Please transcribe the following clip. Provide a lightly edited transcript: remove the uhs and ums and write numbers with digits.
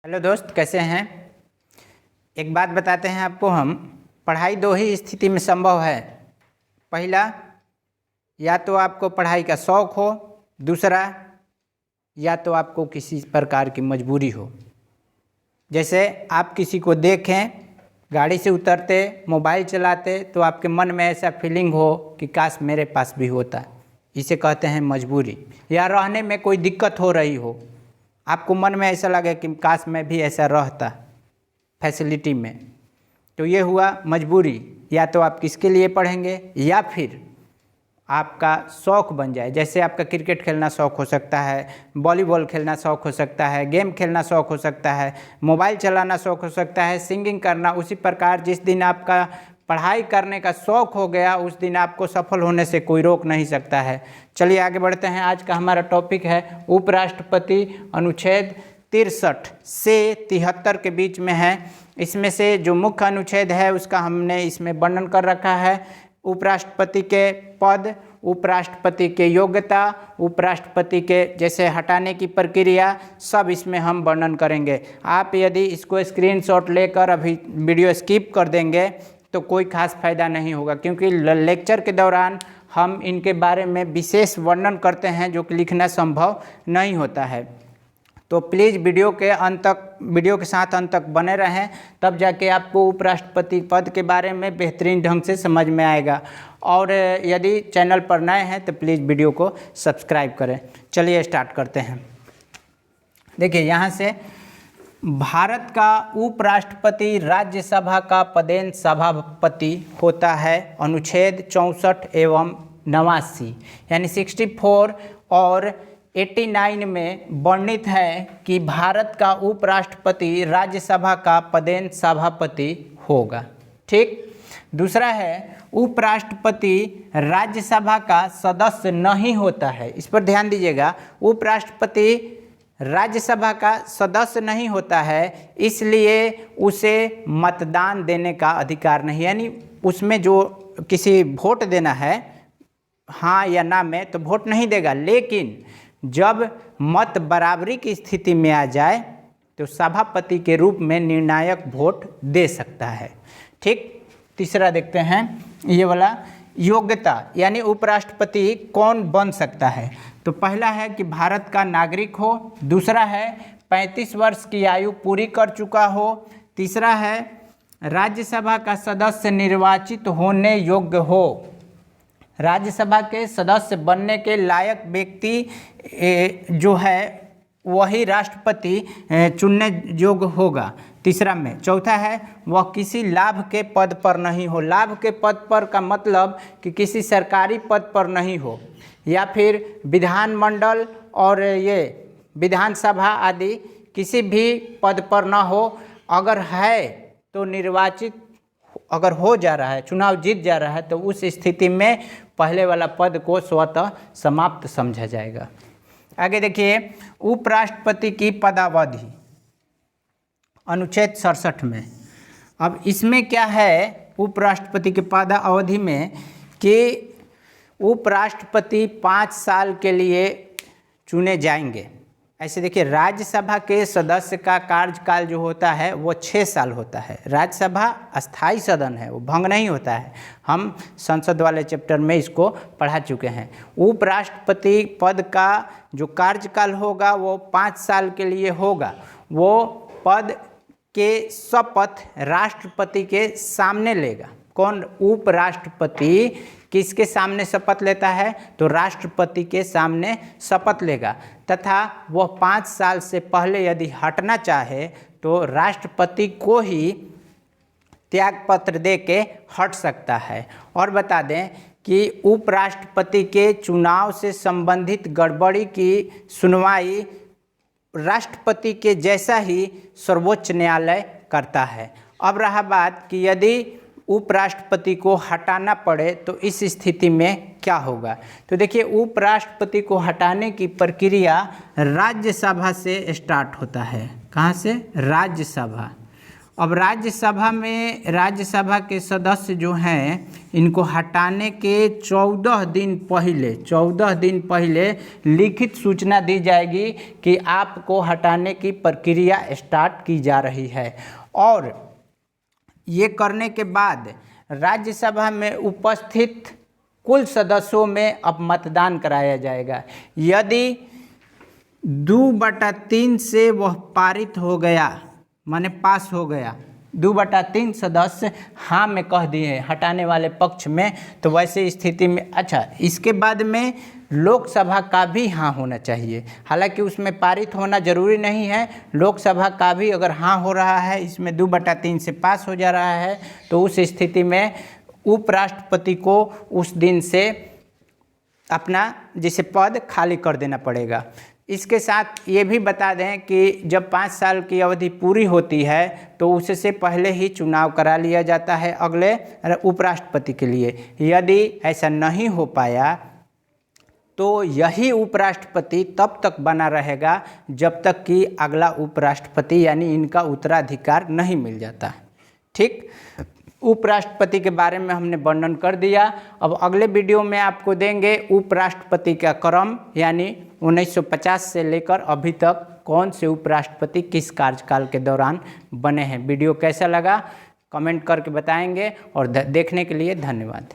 Hello दोस्त, कैसे हैं। एक बात बताते हैं आपको हम। पढ़ाई दो ही स्थिति में संभव है। पहला, या तो आपको पढ़ाई का शौक़ हो। दूसरा, या तो आपको किसी प्रकार की मजबूरी हो। जैसे आप किसी को देखें गाड़ी से उतरते मोबाइल चलाते तो आपके मन में ऐसा फीलिंग हो कि काश मेरे पास भी होता। इसे कहते हैं मजबूरी। या रहने में कोई दिक्कत हो रही हो, आपको मन में ऐसा लगे कि काश मैं भी ऐसा रहता फैसिलिटी में, तो ये हुआ मजबूरी। या तो आप किसके लिए पढ़ेंगे, या फिर आपका शौक़ बन जाए। जैसे आपका क्रिकेट खेलना शौक़ हो सकता है, वॉलीबॉल खेलना शौक़ हो सकता है, गेम खेलना शौक़ हो सकता है, मोबाइल चलाना शौक़ हो सकता है, सिंगिंग करना। उसी प्रकार जिस दिन आपका पढ़ाई करने का शौक़ हो गया उस दिन आपको सफल होने से कोई रोक नहीं सकता है। चलिए आगे बढ़ते हैं। आज का हमारा टॉपिक है उपराष्ट्रपति। अनुच्छेद 63 से 73 के बीच में है। इसमें से जो मुख्य अनुच्छेद है उसका हमने इसमें वर्णन कर रखा है। उपराष्ट्रपति के पद, उपराष्ट्रपति के योग्यता, उपराष्ट्रपति के जैसे हटाने की प्रक्रिया, सब इसमें हम वर्णन करेंगे। आप यदि इसको स्क्रीनशॉट लेकर अभी वीडियो स्किप कर देंगे तो कोई खास फायदा नहीं होगा, क्योंकि लेक्चर के दौरान हम इनके बारे में विशेष वर्णन करते हैं जो कि लिखना संभव नहीं होता है। तो प्लीज़ वीडियो के साथ अंत तक बने रहें, तब जाके आपको उपराष्ट्रपति पद के बारे में बेहतरीन ढंग से समझ में आएगा। और यदि चैनल पर नए हैं तो प्लीज़ वीडियो को सब्सक्राइब करें। चलिए स्टार्ट करते हैं। देखिए यहाँ से, भारत का उपराष्ट्रपति राज्यसभा का पदेन सभापति होता है। अनुच्छेद 64 एवं 89 यानी 64 और 89 में वर्णित है कि भारत का उपराष्ट्रपति राज्यसभा का पदेन सभापति होगा। ठीक। दूसरा है, उपराष्ट्रपति राज्यसभा का सदस्य नहीं होता है। इस पर ध्यान दीजिएगा। उपराष्ट्रपति राज्यसभा का सदस्य नहीं होता है, इसलिए उसे मतदान देने का अधिकार नहीं, यानी उसमें जो किसी वोट देना है हाँ या ना में, तो वोट नहीं देगा। लेकिन जब मत बराबरी की स्थिति में आ जाए तो सभापति के रूप में निर्णायक वोट दे सकता है। ठीक। तीसरा देखते हैं, ये वाला योग्यता, यानी उपराष्ट्रपति कौन बन सकता है। तो पहला है कि भारत का नागरिक हो। दूसरा है 35 वर्ष की आयु पूरी कर चुका हो। तीसरा है राज्यसभा का सदस्य निर्वाचित होने योग्य हो। राज्यसभा के सदस्य बनने के लायक व्यक्ति जो है वही राष्ट्रपति चुनने योग्य होगा। तीसरा में। चौथा है, वह किसी लाभ के पद पर नहीं हो। लाभ के पद पर का मतलब कि किसी सरकारी पद पर नहीं हो, या फिर विधानमंडल और ये विधानसभा आदि किसी भी पद पर ना हो। अगर है तो निर्वाचित, अगर हो जा रहा है, चुनाव जीत जा रहा है, तो उस स्थिति में पहले वाला पद को स्वतः समाप्त समझा जाएगा। आगे देखिए, उपराष्ट्रपति की पदावधि अनुच्छेद 67 में। अब इसमें क्या है उपराष्ट्रपति के पदावधि में कि उपराष्ट्रपति 5 साल के लिए चुने जाएंगे। ऐसे देखिए, राज्यसभा के सदस्य का कार्यकाल जो होता है वो 6 साल होता है। राज्यसभा अस्थाई सदन है, वो भंग नहीं होता है। हम संसद वाले चैप्टर में इसको पढ़ा चुके हैं। उपराष्ट्रपति पद का जो कार्यकाल होगा वो 5 साल के लिए होगा। वो पद के शपथ राष्ट्रपति के सामने लेगा। कौन? उपराष्ट्रपति किसके सामने शपथ लेता है? तो राष्ट्रपति के सामने शपथ लेगा, तथा वह 5 साल से पहले यदि हटना चाहे तो राष्ट्रपति को ही त्याग पत्र दे के हट सकता है। और बता दें कि उपराष्ट्रपति के चुनाव से संबंधित गड़बड़ी की सुनवाई राष्ट्रपति के जैसा ही सर्वोच्च न्यायालय करता है। अब रहा बात कि यदि उपराष्ट्रपति को हटाना पड़े तो इस स्थिति में क्या होगा। तो देखिए, उपराष्ट्रपति को हटाने की प्रक्रिया राज्यसभा से स्टार्ट होता है। कहाँ से? राज्यसभा। अब राज्यसभा के सदस्य जो हैं इनको हटाने के 14 दिन पहले लिखित सूचना दी जाएगी कि आपको हटाने की प्रक्रिया स्टार्ट की जा रही है। और ये करने के बाद राज्यसभा में उपस्थित कुल सदस्यों में अब मतदान कराया जाएगा। यदि 2/3 से वह पारित हो गया, माने पास हो गया, 2/3 सदस्य हाँ में कह दिए हटाने वाले पक्ष में, तो वैसे स्थिति में अच्छा इसके बाद में लोकसभा का भी हाँ होना चाहिए। हालांकि उसमें पारित होना जरूरी नहीं है, लोकसभा का भी अगर हाँ हो रहा है, इसमें 2/3 से पास हो जा रहा है, तो उस स्थिति में उपराष्ट्रपति को उस दिन से अपना जैसे पद खाली कर देना पड़ेगा। इसके साथ ये भी बता दें कि जब 5 साल की अवधि पूरी होती है तो उससे पहले ही चुनाव करा लिया जाता है अगले उपराष्ट्रपति के लिए। यदि ऐसा नहीं हो पाया तो यही उपराष्ट्रपति तब तक बना रहेगा जब तक कि अगला उपराष्ट्रपति यानी इनका उत्तराधिकार नहीं मिल जाता। ठीक, उपराष्ट्रपति के बारे में हमने वर्णन कर दिया। अब अगले वीडियो में आपको देंगे उपराष्ट्रपति का क्रम, यानी 1950 से लेकर अभी तक कौन से उपराष्ट्रपति किस कार्यकाल के दौरान बने हैं। वीडियो कैसा लगा कमेंट करके बताएंगे और देखने के लिए धन्यवाद।